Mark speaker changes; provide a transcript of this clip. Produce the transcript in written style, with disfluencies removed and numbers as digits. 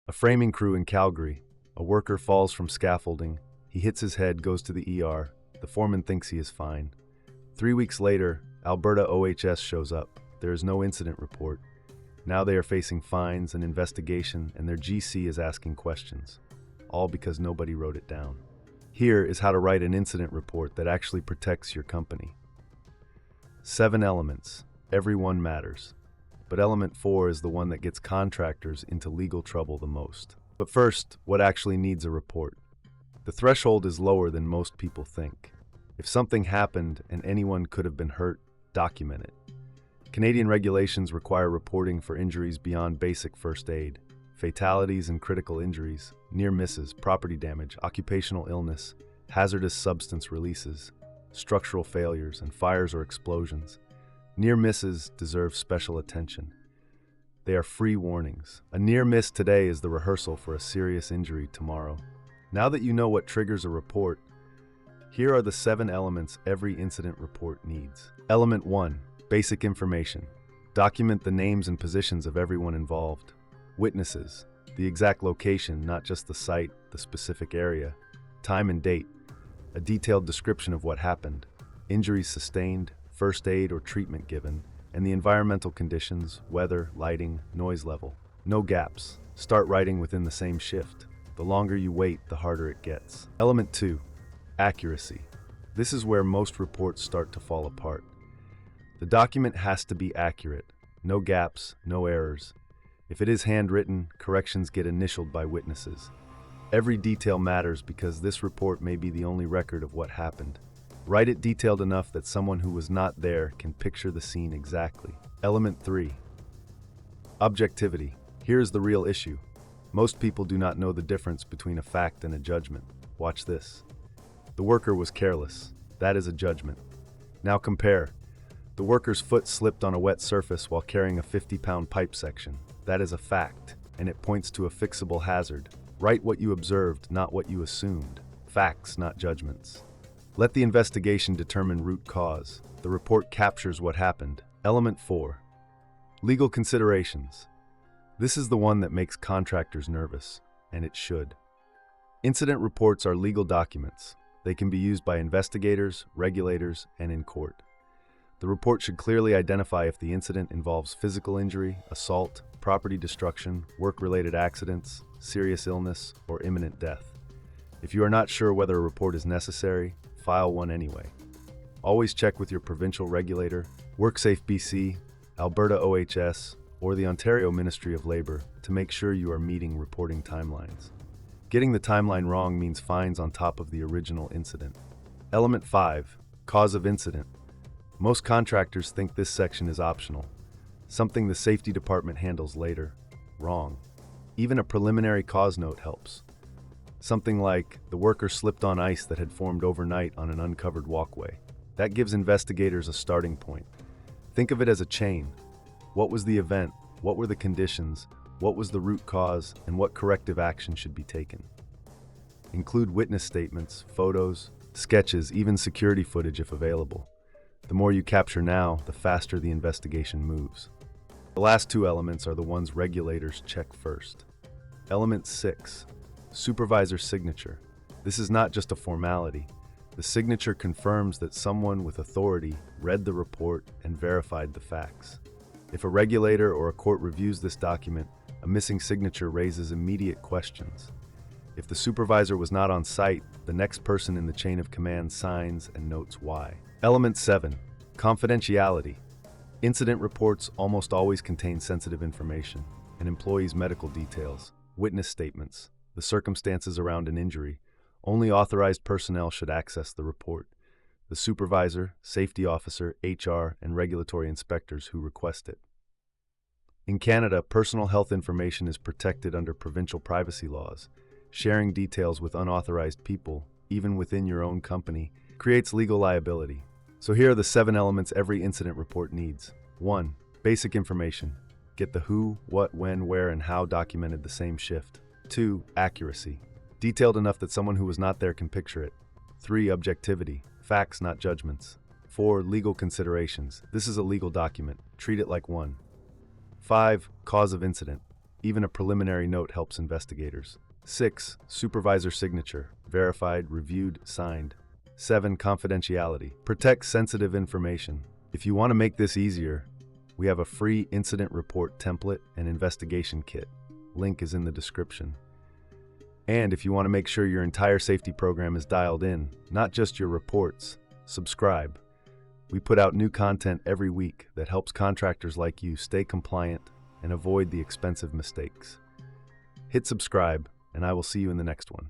Speaker 1: A framing crew in Calgary. A worker falls from scaffolding. He hits his head, goes to the ER. The foreman thinks he is fine. 3 weeks later, Alberta OHS shows up. There is no incident report. Now they are facing fines and investigation, and their GC is asking questions. All because nobody wrote it down. Here is how to write an incident report that actually protects your company. 7 elements. Every one matters. But element 4 is the one that gets contractors into legal trouble the most. But first, what actually needs a report? The threshold is lower than most people think. If something happened and anyone could have been hurt, document it. Canadian regulations require reporting for injuries beyond basic first aid, fatalities and critical injuries, near misses, property damage, occupational illness, hazardous substance releases, structural failures, and fires or explosions. Near misses deserve special attention. They are free warnings. A near miss today is the rehearsal for a serious injury tomorrow. Now that you know what triggers a report, here are the 7 elements every incident report needs. Element 1. Basic information. Document the names and positions of everyone involved. Witnesses. The exact location, not just the site, the specific area. Time and date. A detailed description of what happened. Injuries sustained, first aid or treatment given, and the environmental conditions, weather, lighting, noise level. No gaps. Start writing within the same shift. The longer you wait, the harder it gets. Element 2. Accuracy. This is where most reports start to fall apart. The document has to be accurate. No gaps, no errors. If it is handwritten, corrections get initialed by witnesses. Every detail matters because this report may be the only record of what happened. Write it detailed enough that someone who was not there can picture the scene exactly. Element 3. Objectivity. Here's the real issue. Most people do not know the difference between a fact and a judgment. Watch this. The worker was careless. That is a judgment. Now compare. The worker's foot slipped on a wet surface while carrying a 50-pound pipe section. That is a fact, and it points to a fixable hazard. Write what you observed, not what you assumed. Facts, not judgments. Let the investigation determine root cause. The report captures what happened. Element 4. Legal considerations. This is the one that makes contractors nervous, and it should. Incident reports are legal documents. They can be used by investigators, regulators, and in court. The report should clearly identify if the incident involves physical injury, assault, property destruction, work-related accidents, serious illness, or imminent death. If you are not sure whether a report is necessary, file one anyway. Always check with your provincial regulator, WorkSafe BC, Alberta OHS, or the Ontario Ministry of Labour to make sure you are meeting reporting timelines. Getting the timeline wrong means fines on top of the original incident. Element 5. Cause of incident. Most contractors think this section is optional, something the safety department handles later. Wrong. Even a preliminary cause note helps. Something like, the worker slipped on ice that had formed overnight on an uncovered walkway. That gives investigators a starting point. Think of it as a chain. What was the event? What were the conditions? What was the root cause? And what corrective action should be taken? Include witness statements, photos, sketches, even security footage if available. The more you capture now, the faster the investigation moves. The last 2 elements are the ones regulators check first. Element 6. Supervisor signature. This is not just a formality. The signature confirms that someone with authority read the report and verified the facts. If a regulator or a court reviews this document, a missing signature raises immediate questions. If the supervisor was not on site, the next person in the chain of command signs and notes why. Element 7. Confidentiality. Incident reports almost always contain sensitive information, an employee's medical details, witness statements, the circumstances around an injury. Only authorized personnel should access the report. The supervisor, safety officer, HR, and regulatory inspectors who request it. In Canada, personal health information is protected under provincial privacy laws. Sharing details with unauthorized people, even within your own company, creates legal liability. So here are the 7 elements every incident report needs. 1. Basic information. Get the who, what, when, where, and how documented the same shift. 2. Accuracy. Detailed enough that someone who was not there can picture it. 3. Objectivity. Facts, not judgments. 4. Legal considerations. This is a legal document. Treat it like one. 5. Cause of incident. Even a preliminary note helps investigators. 6. Supervisor signature. Verified, reviewed, signed. 7. Confidentiality. Protect sensitive information. If you want to make this easier, we have a free incident report template and investigation kit. Link is in the description. And if you want to make sure your entire safety program is dialed in, not just your reports, subscribe. We put out new content every week that helps contractors like you stay compliant and avoid the expensive mistakes. Hit subscribe, and I will see you in the next one.